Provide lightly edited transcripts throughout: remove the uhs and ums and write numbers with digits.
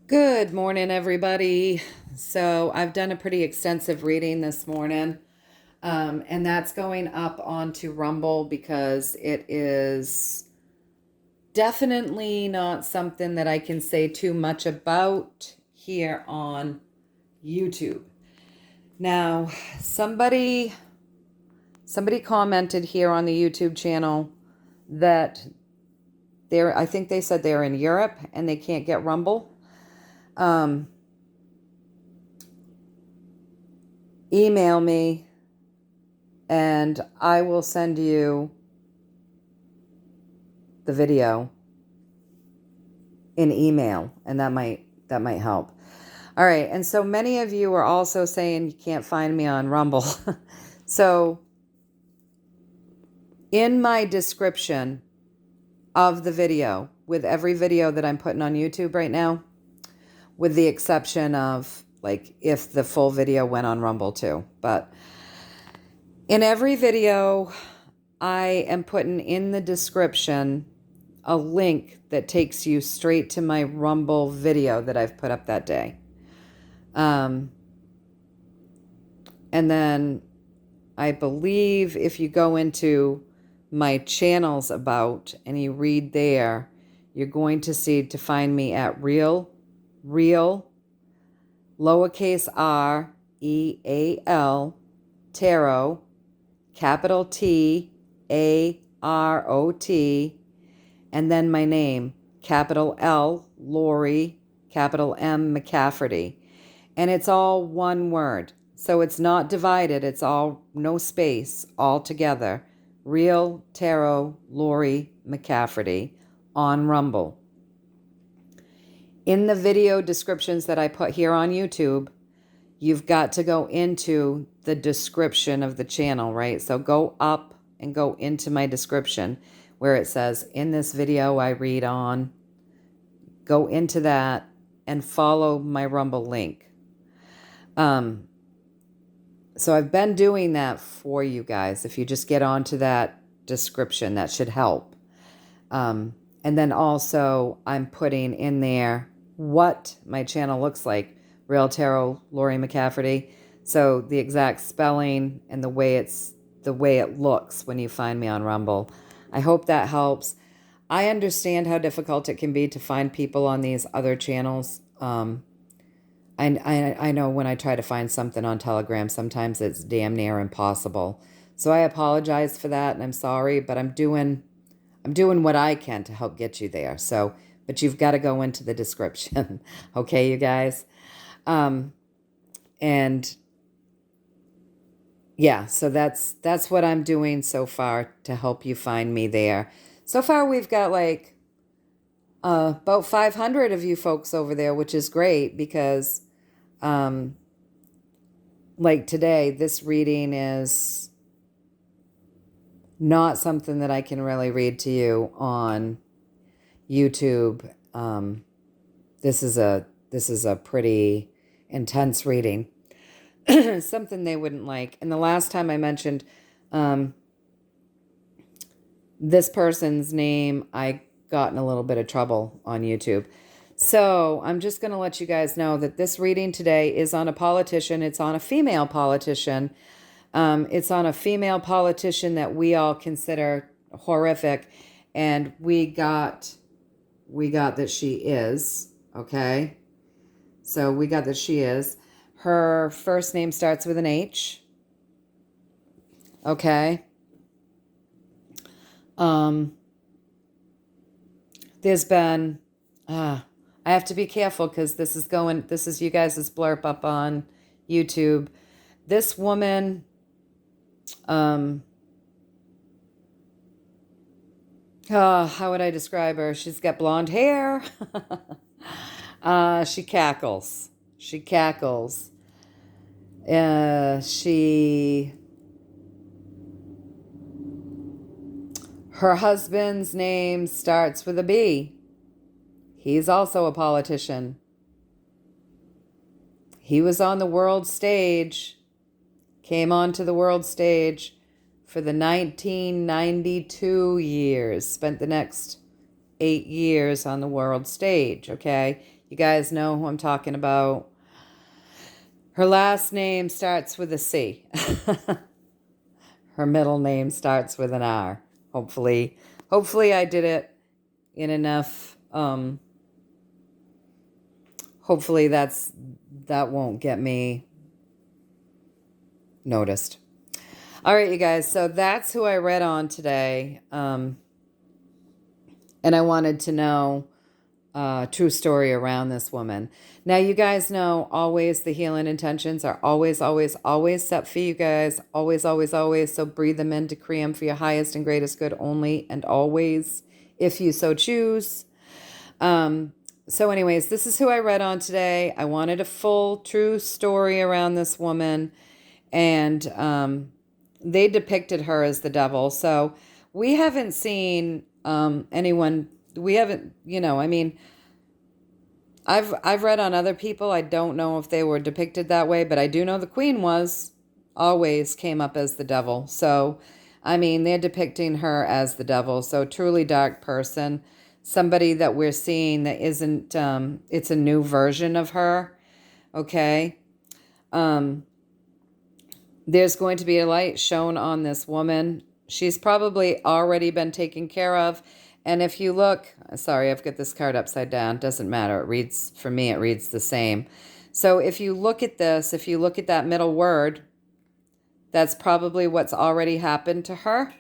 Good morning, everybody. So I've done a pretty extensive reading this morning, and that's going up onto Rumble because it is definitely not something that I can say too much about here on YouTube. Now, somebody commented here on the YouTube channel that I think they said they're in Europe and they can't get Rumble. Email me and I will send you the video in email, and that might help. All right, and so many of you are also saying you can't find me on Rumble. So in my description of the video, with every video that I'm putting on YouTube right now, with the exception of like if the full video went on Rumble too, but in every video I am putting in the description a link that takes you straight to my Rumble video that I've put up that day. And then I believe if you go into my channels about and you read there, you're going to see to find me at real, lowercase r, E-A-L, tarot, capital T, A-R-O-T, and then my name, capital L, Lorri, capital M, McCafferty. And it's all one word. So it's not divided. It's all, no space, all together. Real Tarot Lorri McCafferty on Rumble. In the video descriptions that I put here on YouTube, you've got to go into the description of the channel, right? So go up and go into my description where it says, in this video I read on. Go into that and follow my Rumble link. So I've been doing that for you guys. If you just get onto that description, that should help. And then also I'm putting in there what my channel looks like. Real Tarot Lorri McCafferty. So the exact spelling and the way it looks when you find me on Rumble. I hope that helps. I understand how difficult it can be to find people on these other channels. I know when I try to find something on Telegram, sometimes it's damn near impossible. So I apologize for that, and I'm sorry, but I'm doing what I can to help get you there. So, but you've got to go into the description, okay, you guys? And yeah, so that's what I'm doing so far to help you find me there. So far, we've got like about 500 of you folks over there, which is great because, like today, this reading is not something that I can really read to you on YouTube. This is a pretty intense reading. Something they wouldn't like. And the last time I mentioned this person's name, I got in a little bit of trouble on YouTube. So I'm just going to let you guys know that this reading today is on a politician. It's on a female politician. It's on a female politician that we all consider horrific. And we got that she is, okay? So we got that she is. Her first name starts with an H. Okay. There's been, I have to be careful because this is you guys' blurb up on YouTube. This woman, how would I describe her? She's got blonde hair. She cackles. Her husband's name starts with a B. He's also a politician. He was on the world stage, came onto the world stage for the 1992 years, spent the next 8 years on the world stage, okay? You guys know who I'm talking about. Her last name starts with a C. Her middle name starts with an R. Hopefully I did it in enough. Hopefully that won't get me noticed. All right, you guys. So that's who I read on today. And I wanted to know true story around this woman. Now, you guys know always the healing intentions are always, always, always set for you guys. Always, always, always. So breathe them in, decree them for your highest and greatest good only and always, if you so choose. So anyways, this is who I read on today. I wanted a full, true story around this woman. And they depicted her as the devil. So we haven't seen anyone... We haven't, I mean, I've read on other people. I don't know if they were depicted that way, but I do know the queen always came up as the devil. So, I mean, they're depicting her as the devil. So truly dark person, somebody that we're seeing that isn't, it's a new version of her. Okay. There's going to be a light shown on this woman. She's probably already been taken care of. And if you look, sorry, I've got this card upside down. Doesn't matter. It reads, for me, it reads the same. So if you look at this, if you look at that middle word, that's probably what's already happened to her,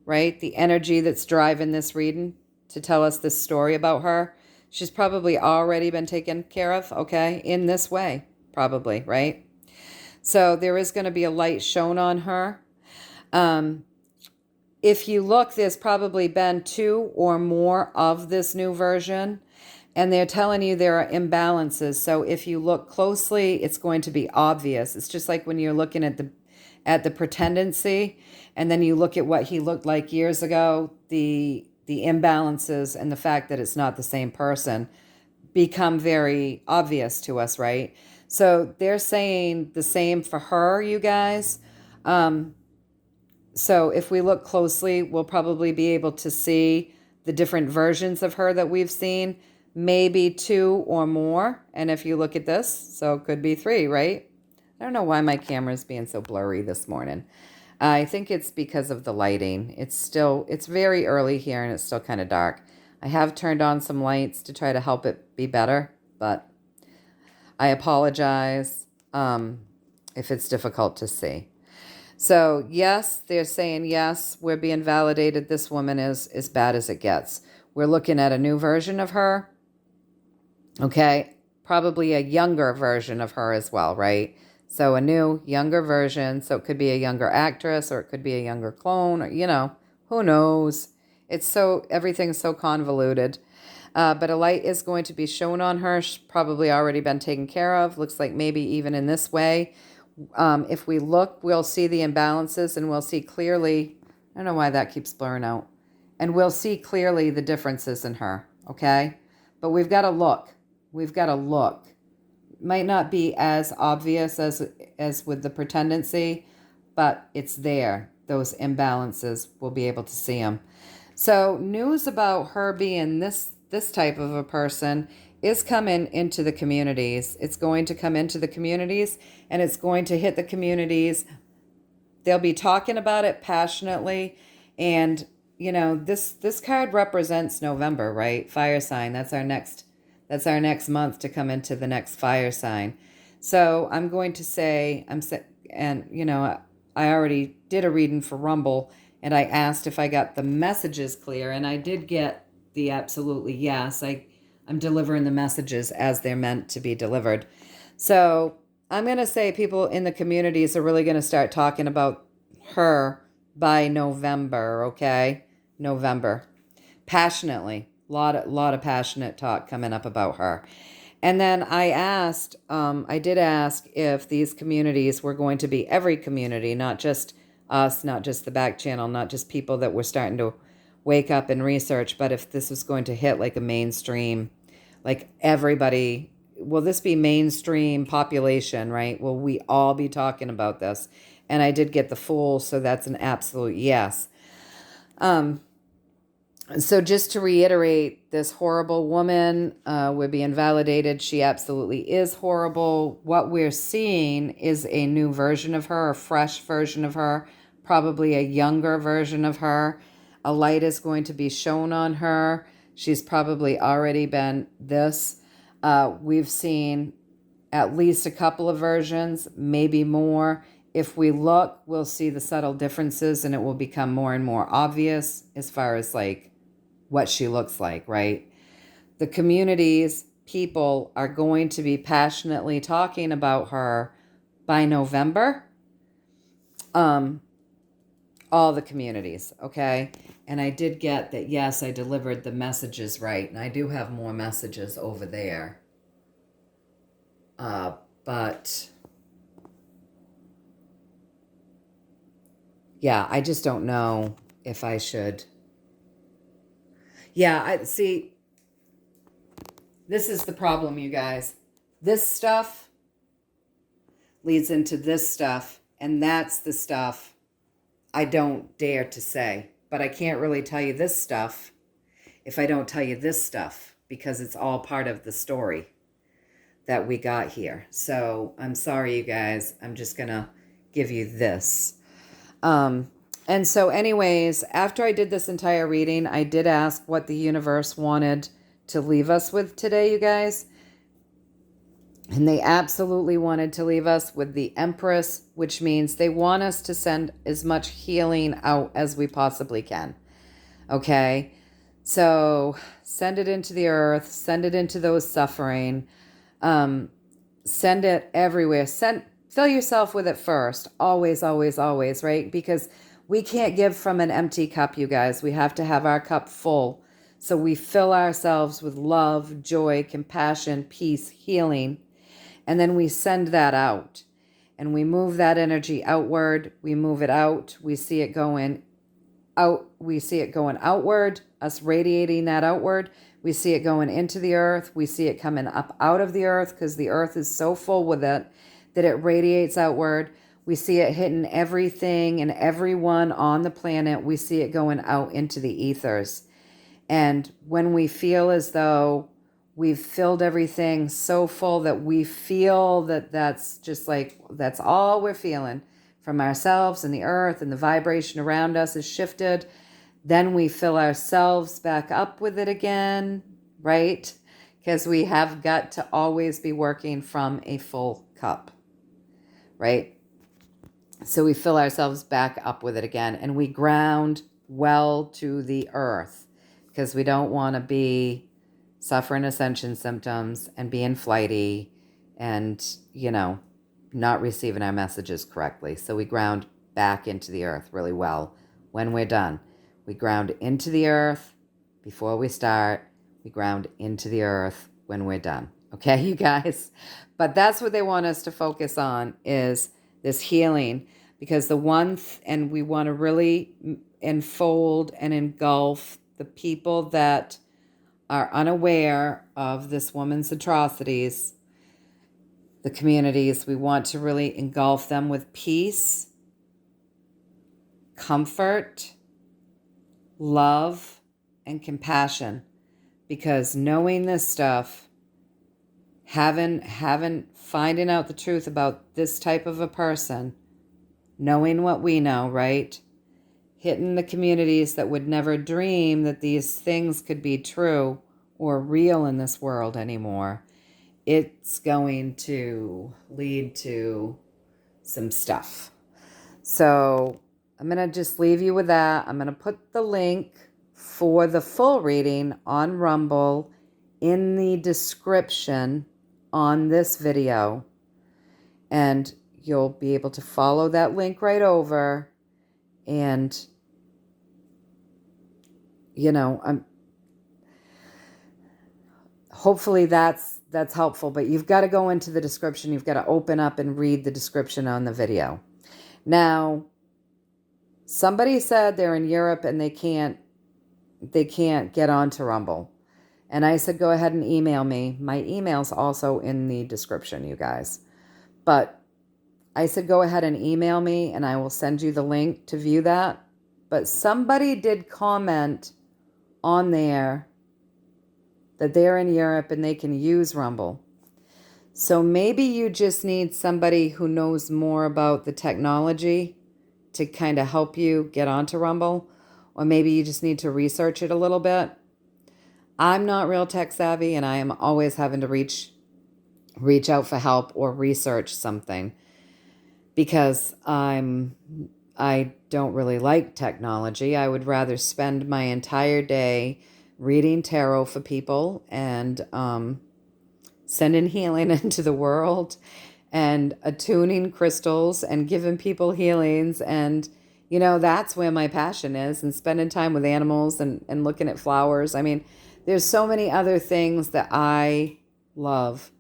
right? The energy that's driving this reading to tell us this story about her. She's probably already been taken care of, okay, in this way, probably, right? So there is going to be a light shown on her. If you look, there's probably been 2 or more of this new version, and they're telling you there are imbalances. So if you look closely, it's going to be obvious. It's just like when you're looking at the pretendency, and then you look at what he looked like years ago, the imbalances and the fact that it's not the same person become very obvious to us, right? So they're saying the same for her, you guys. So if we look closely, we'll probably be able to see the different versions of her that we've seen, maybe 2 or more. And if you look at this, so it could be 3, right? I don't know why my camera's being so blurry this morning. I think it's because of the lighting. It's very early here and it's still kind of dark. I have turned on some lights to try to help it be better, but I apologize if it's difficult to see. So, yes, they're saying, yes, we're being validated. This woman is as bad as it gets. We're looking at a new version of her. Okay, probably a younger version of her as well, right? So a new, younger version. So it could be a younger actress or it could be a younger clone or, who knows? Everything's so convoluted. But a light is going to be shown on her. She's probably already been taken care of. Looks like maybe even in this way. If we look, we'll see the imbalances and we'll see clearly. I don't know why that keeps blurring out. And we'll see clearly the differences in her, okay? But we've got to look. We've got to look. Might not be as obvious as with the pretendency, but it's there. Those imbalances, we'll be able to see them. So news about her being this type of a person is coming into the communities. It's going to come into the communities and it's going to hit the communities. They'll be talking about it passionately. And, this card represents November, right? Fire sign. That's our next month to come into the next fire sign. So I'm going to say, I already did a reading for Rumble and I asked if I got the messages clear, and I did get the absolutely yes. I'm delivering the messages as they're meant to be delivered. So I'm going to say people in the communities are really going to start talking about her by November, okay? November. Passionately. Lot of passionate talk coming up about her. And then I did ask if these communities were going to be every community, not just us, not just the back channel, not just people that were starting to wake up and research, but if this was going to hit like a mainstream, like everybody, will this be mainstream population, right? Will we all be talking about this? And I did get the Fool, so that's an absolute yes. So just to reiterate, this horrible woman, we're being validated. She absolutely is horrible. What we're seeing is a new version of her, a fresh version of her, probably a younger version of her. A light is going to be shown on her. She's probably already been this. We've seen at least a couple of versions, maybe more. If we look, we'll see the subtle differences, and it will become more and more obvious as far as like what she looks like, right? The communities, people are going to be passionately talking about her by November. All the communities, okay? And I did get that, yes, I delivered the messages right, and I do have more messages over there. But yeah, I just don't know if I should. Yeah, I see. This is the problem, you guys. This stuff leads into this stuff, and that's the stuff I don't dare to say. But I can't really tell you this stuff if I don't tell you this stuff, because it's all part of the story that we got here. So I'm sorry, you guys. I'm just going to give you this. And so anyways, after I did this entire reading, I did ask what the universe wanted to leave us with today, you guys. And they absolutely wanted to leave us with the Empress, which means they want us to send as much healing out as we possibly can. Okay? So send it into the earth, send it into those suffering, send it everywhere. Fill yourself with it first. Always, always, always, right? Because we can't give from an empty cup, you guys. We have to have our cup full. So we fill ourselves with love, joy, compassion, peace, healing. And then we send that out. And we move that energy outward. We move it out. We see it going out. We see it going outward, us radiating that outward. We see it going into the earth. We see it coming up out of the earth because the earth is so full with it that it radiates outward. We see it hitting everything and everyone on the planet. We see it going out into the ethers. And when we feel as though we've filled everything so full that we feel that that's just like, that's all we're feeling from ourselves and the earth, and the vibration around us is shifted, then we fill ourselves back up with it again, right? Because we have got to always be working from a full cup, right? So we fill ourselves back up with it again, and we ground well to the earth, because we don't want to be suffering ascension symptoms and being flighty and, not receiving our messages correctly. So we ground back into the earth really well when we're done. We ground into the earth before we start. We ground into the earth when we're done. Okay, you guys? But that's what they want us to focus on, is this healing, because and we want to really enfold and engulf the people that are unaware of this woman's atrocities, the communities. We want to really engulf them with peace, comfort, love, and compassion, because knowing this stuff, finding out the truth about this type of a person, knowing what we know, right? Hitting the communities that would never dream that these things could be true or real in this world anymore. It's going to lead to some stuff. So I'm going to just leave you with that. I'm going to put the link for the full reading on Rumble in the description on this video. And you'll be able to follow that link right over. And, hopefully that's helpful. But you've got to go into the description. You've got to open up and read the description on the video. Now, somebody said they're in Europe and they can't get onto Rumble. And I said, go ahead and email me. My email's also in the description, you guys. But I said, go ahead and email me and I will send you the link to view that. But somebody did comment on there that they're in Europe and they can use Rumble. So maybe you just need somebody who knows more about the technology to kind of help you get onto Rumble, or maybe you just need to research it a little bit. I'm not real tech savvy, and I am always having to reach out for help or research something because I don't really like technology. I would rather spend my entire day reading tarot for people and sending healing into the world and attuning crystals and giving people healings. And, you know, that's where my passion is, and spending time with animals and looking at flowers. I mean, there's so many other things that I love.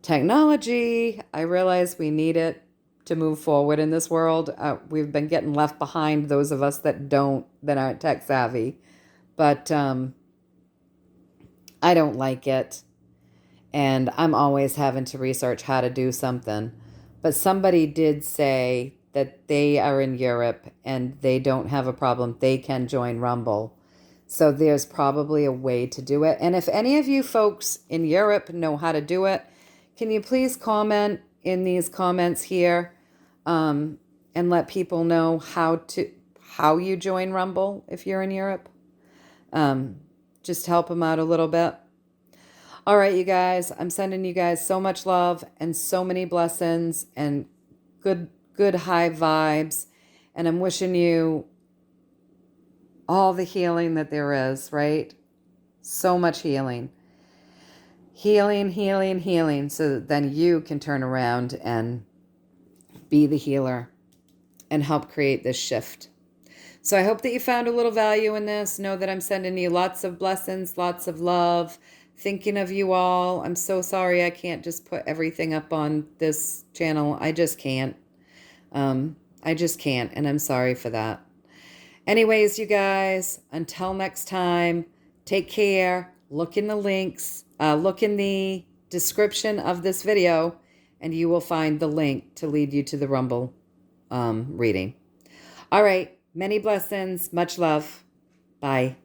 Technology, I realize we need it to move forward in this world. We've been getting left behind, those of us that aren't tech savvy. But I don't like it. And I'm always having to research how to do something. But somebody did say that they are in Europe and they don't have a problem. They can join Rumble. So there's probably a way to do it. And if any of you folks in Europe know how to do it, can you please comment in these comments here and let people know how you join Rumble if you're in Europe? Just help them out a little bit. All right, you guys, I'm sending you guys so much love and so many blessings and good high vibes. And I'm wishing you all the healing that there is, right? So much healing. Healing, healing, healing, so that then you can turn around and be the healer and help create this shift. So I hope that you found a little value in this. Know that I'm sending you lots of blessings, lots of love, thinking of you all. I'm so sorry I can't just put everything up on this channel. I just can't. I just can't, and I'm sorry for that. Anyways, you guys, until next time, take care. Look in the links. Look in the description of this video, and you will find the link to lead you to the Rumble reading. All right. Many blessings. Much love. Bye.